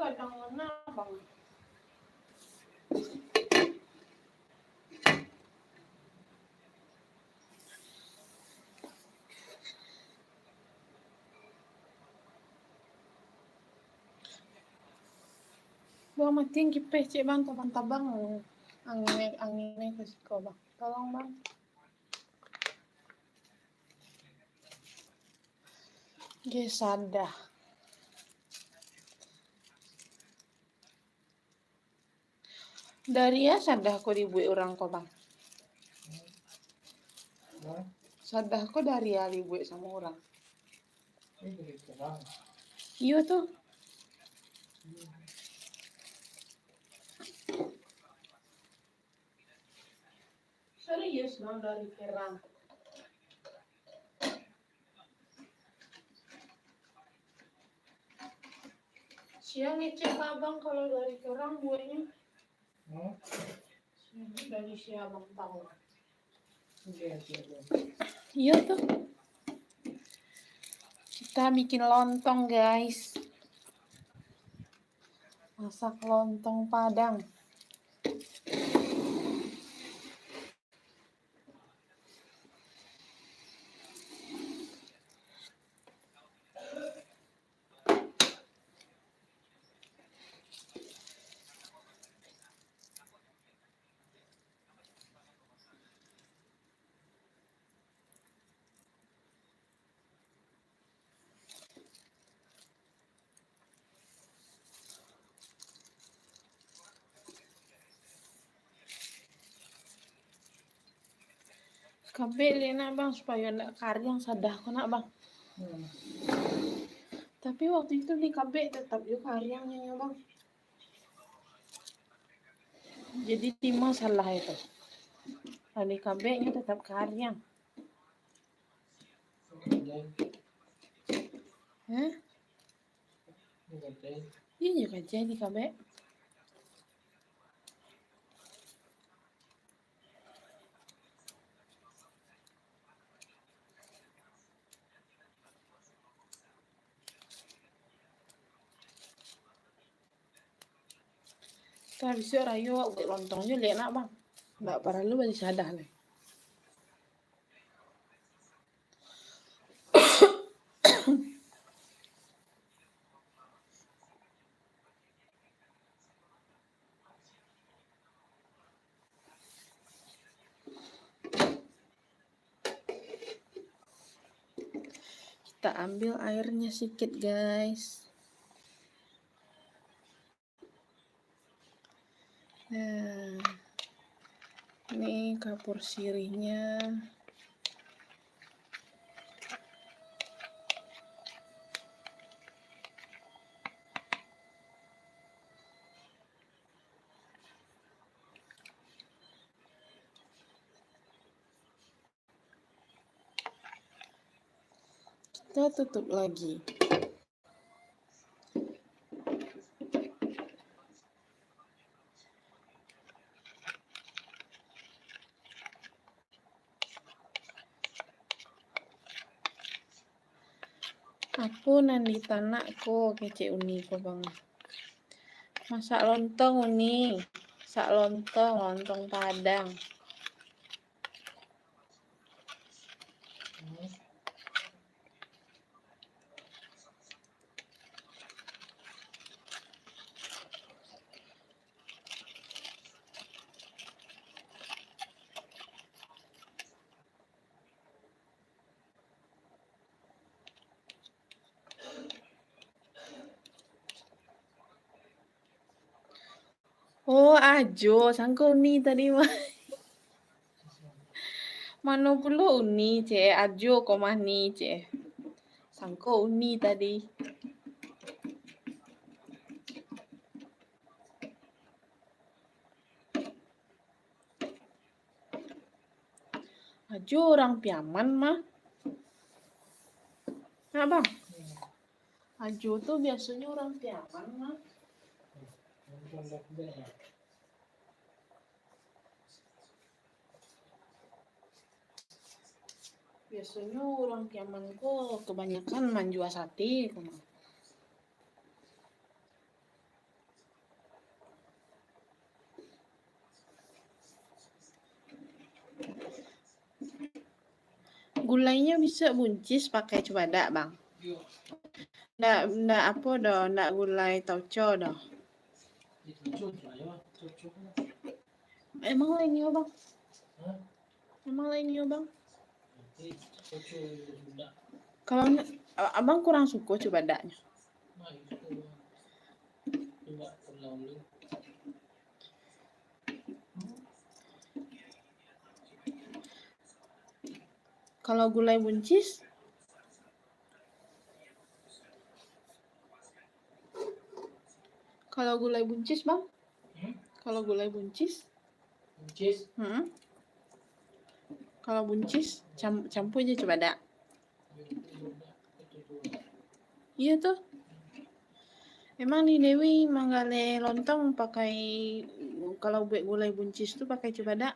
kadang mana bang. Bang matiin kipas cek bang tabang anginnya ke siko bang. Tolong bang. Dia sadah. Dari ya sadah aku dibuat orang kok bang. Sadah kok dari ya dibuat sama orang. Iya tuh. Serius bang dari kerang. Siang ngecek abang kalau dari kerang buahnya. Dari siang abang tahu. Iya tuh. Kita bikin lontong guys. Masak lontong Padang. Kabel nak bang supaya nak karyang sadah kok nak bang. Tapi waktu itu di kabel tetap juga karyangnya ya bang. Jadi Timo salah itu. Di kabelnya tetap karyang. Hah? Iya juga aja di kabel. Tapi si rayu buat lontongnya lihat nak bang. Nggak parah lu balik sadah nih. Kita ambil airnya sedikit guys. Nah, ini kapur sirihnya. Kita tutup lagi. Aku nanti tanakku kece uni ko bang. Masak lontong uni. Masak lontong Padang. Oh, ajo, sangka uni tadi mah. Mano pula uni, cek. Ajo kok mani, cek. Sangka uni tadi. Ajo orang Piaman mah. Nah bang. Ajo tuh biasanya orang Piaman mah. Biasanya orang Piaman kok kebanyakan manjua sate. gulainya bisa buncis pakai cemada, Bang. Nggak apa dah, nggak gulai tauco dah. Emang lainnya, Bang? Emang lainnya, Bang? Kalau Abang kurang suka cemedanya. Kalau gulai buncis, Bang? Kalau gulai buncis? Kalau buncis campur aja cemada. Iya tuh. Emang di Dewi Manggale lontong pakai, kalau buat gulai buncis tuh pakai cemada?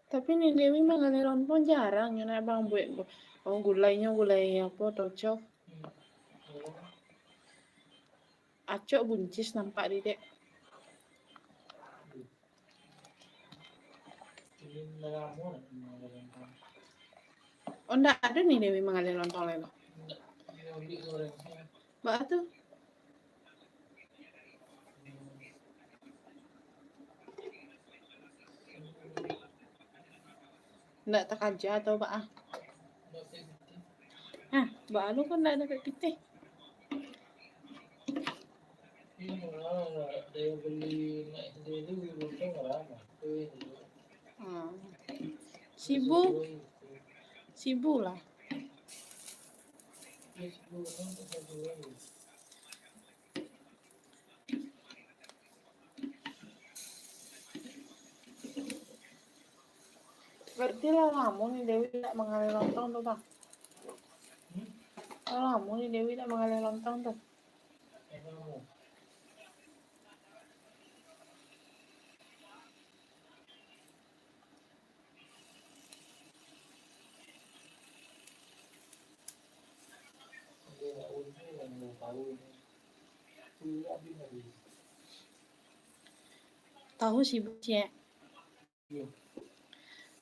Tapi nih Dewi Manggale lontong jarang ya Bang buat gulainya gulai apa tauco. Acok buncis nampak di dek. Oh enggak ada nih Dewi Manggale lontong lelo. Mbak tuh. Enggak tak aja atau Mbak ah? Mbak Anu kan enggak ada kayak kita. Sibuk lah. Berarti lah lama nih Dewi tidak mengalir lontong tuh Bang. Lama nih Dewi tidak mengalir lontong tuh. Tahu sibuk ya.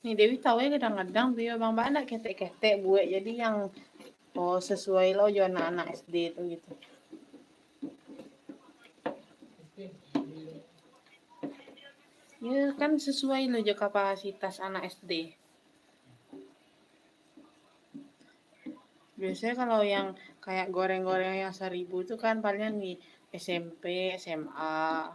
Nih Dewi tahu ya kadang-kadang tuh ya Bang anak ketek-ketek buat jadi yang sesuai lo jo anak-anak SD tuh gitu. Ya kan sesuai lo jo kapasitas anak SD. Biasanya kalau yang kayak goreng-goreng yang 1000 itu kan paling di SMP, SMA.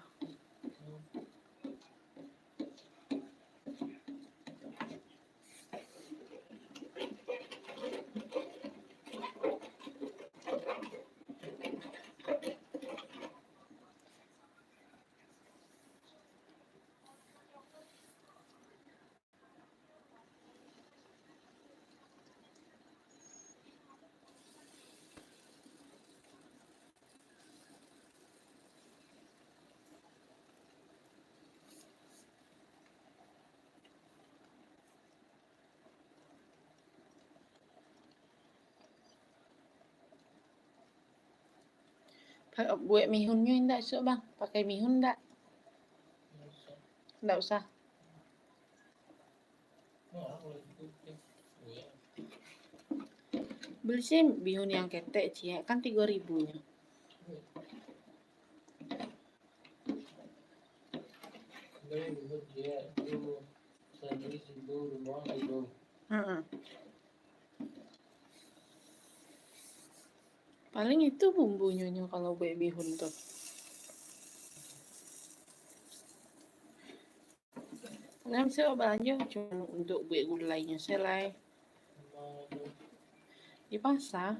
Buat mihunnya enggak sok Bang? Pakai mihun enggak? Enggak usah. Beli sih bihun yang ketek cie, kan 3.000-nya. Paling itu bumbunya kalau buat bihun tuh. Kalian bisa belanja cuma untuk buat gulainya selai. Di pasar.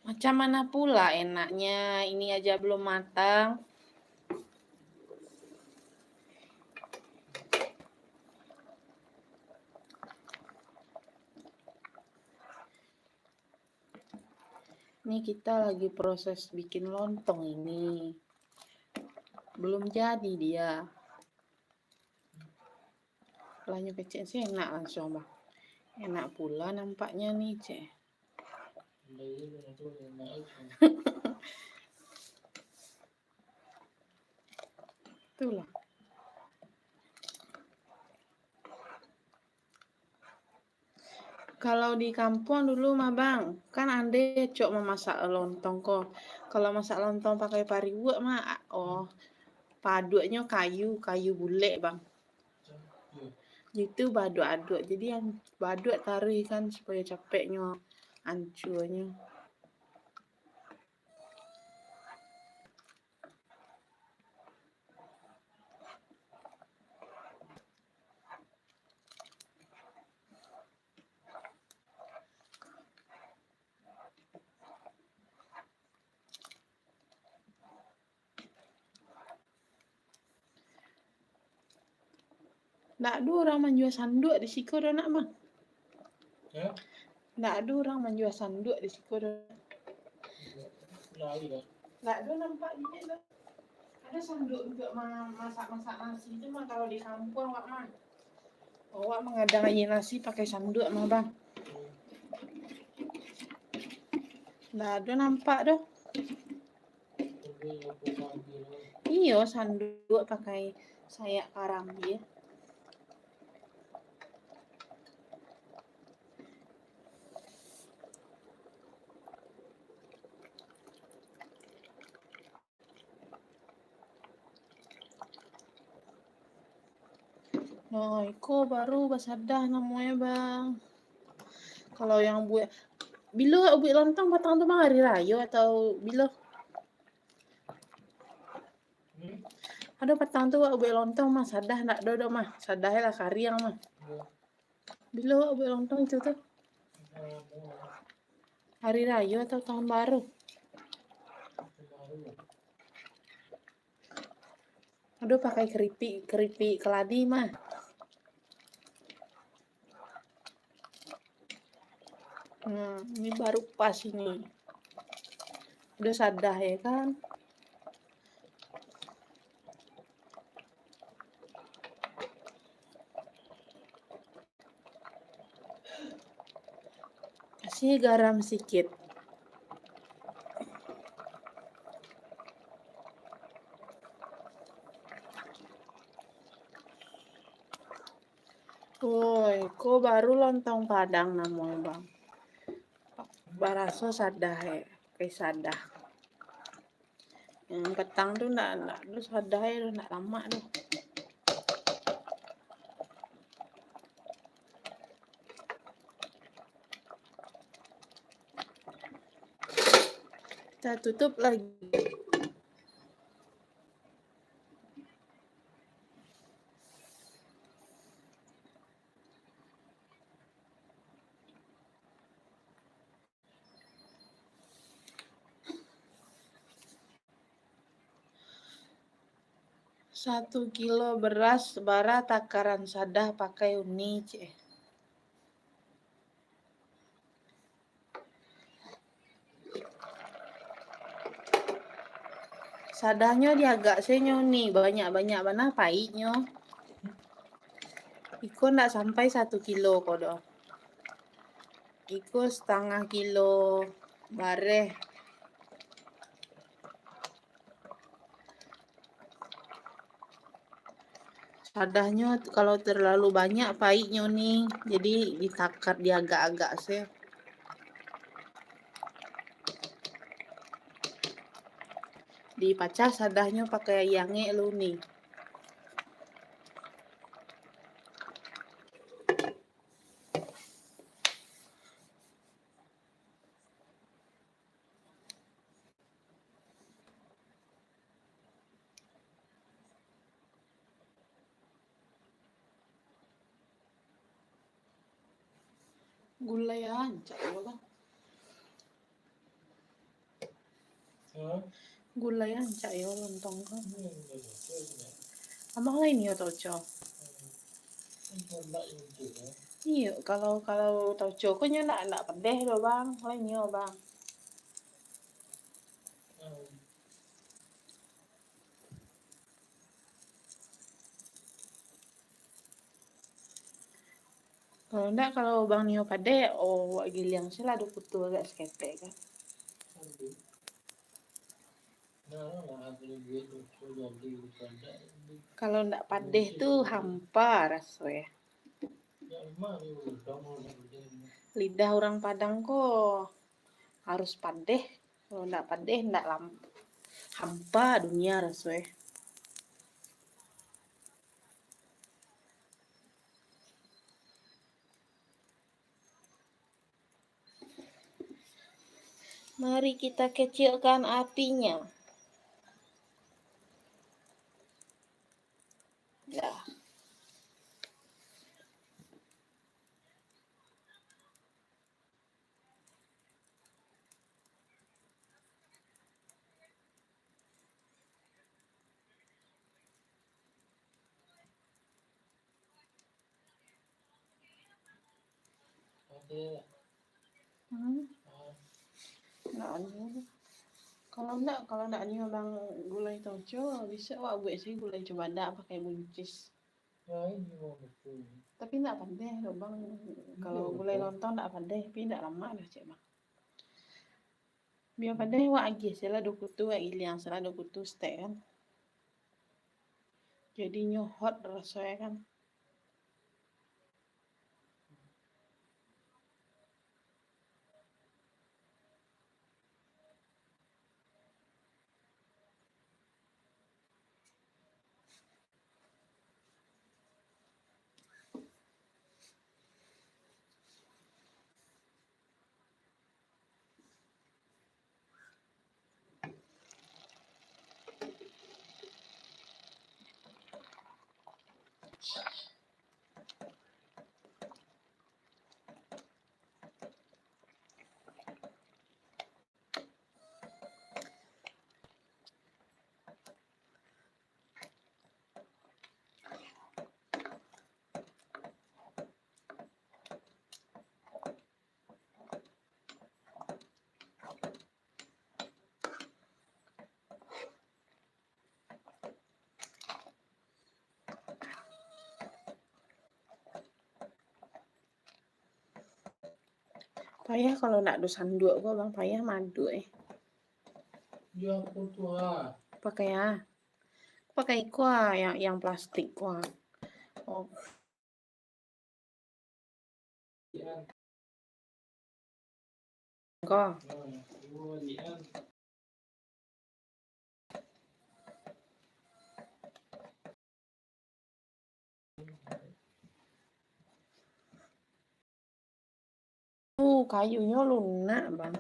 Macam mana pula enaknya, ini aja belum matang. Ini kita lagi proses bikin lontong ini. Belum jadi dia. Lanyu kecil sih enak langsung, Bang. Enak pula nampaknya nih, Cek. Itulah. Kalau di kampung dulu mah Bang, kan ande cok memasak lontong kok. Kalau masak lontong pakai pariwak mah, padunya kayu bule Bang. Itu badu-aduk. Jadi yang baduk taruh kan supaya capeknya, ancurnya. Nggak ada orang menjual sanduk di siku dah nak Bang. Ya? Nggak ada orang menjual sanduk di siku dah. Nggak ada nampak di dah. Ada sanduk untuk masak-masak nasi itu mah kalau di kampung Wak mah. Wak mengadang nasi pakai sanduk mah Bang. Nggak ada nampak dah. Iya sanduk pakai sayak karambil. Nah, iko baru basadah namanya Bang. Kalau yang buat bilo ubi lontong batang tuh Bang hari raya atau bilo? Ada petang tuh ubi lontong mah sadah ndak dodo mah. Sadah lah kariang mah. Bilo ubi lontong itu tuh. Hari raya atau tahun baru? Aduh pakai keripik keladi mah. Ini baru pas ini. Udah sadah ya kan? Kasih garam sedikit. Woi, kok baru lontong Padang namanya Bang. Baraso sadah ya, kayak sadah. Yang petang tuh ndak lu sadah ya ndak lama tuh. Kita tutup lagi. Satu kilo beras bara takaran sadah pakai uni ceh. Sadahnya diagak senyo nih banyak-banyak mana pahitnya. Iko ndak sampai 1 kilo kodo. Iko setengah kilo bareh. Sadahnya kalau terlalu banyak pahitnya nih, jadi ditakar diagak-agak sih. Dipacah sadahnya pakai yange lu nih. Gulai aja Bang. Gulai ancak ya lontong kan. Abang lain ya toco. Iya, kalau toco kok nak pedeh loh bang, lain ya bang. Kalau enggak, kalau bang Nio pade, giliang sila ada kutu agak sekete kan. Kalau enggak padeh tuh hampa rasanya. Lidah orang Padang kok harus padeh. Kalau enggak padeh, enggak hampa dunia rasanya. Mari kita kecilkan apinya. Ya. Kalau enggak nih bang gulai toco bisa wak gue sih gulai coba enggak pakai buncis. Tapi enggak pandai loh bang. Kalau gulai lontong enggak pandai, tapi enggak lama dah cek bang. Biar pandai wak agi sila dokutu wak iliang sila dokutu stek kan. Jadi nyohot rasanya kan. Payah kalau nak dosan dua gua bang payah madu Ya aku tua. Pakai kuah yang plastik kuah. Oh. Kok. Kayunya lunak bang.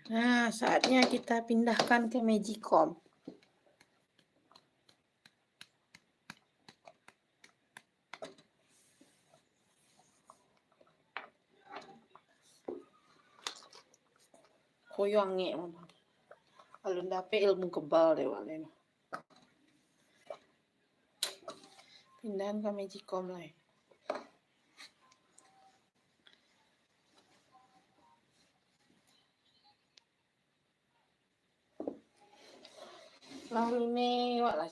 Nah, saatnya kita pindahkan ke Magicom. Koyongnya, kalau dapet ilmu kebal deh walen. Pindahan ke Magicom lah. Lalu nih, wak lah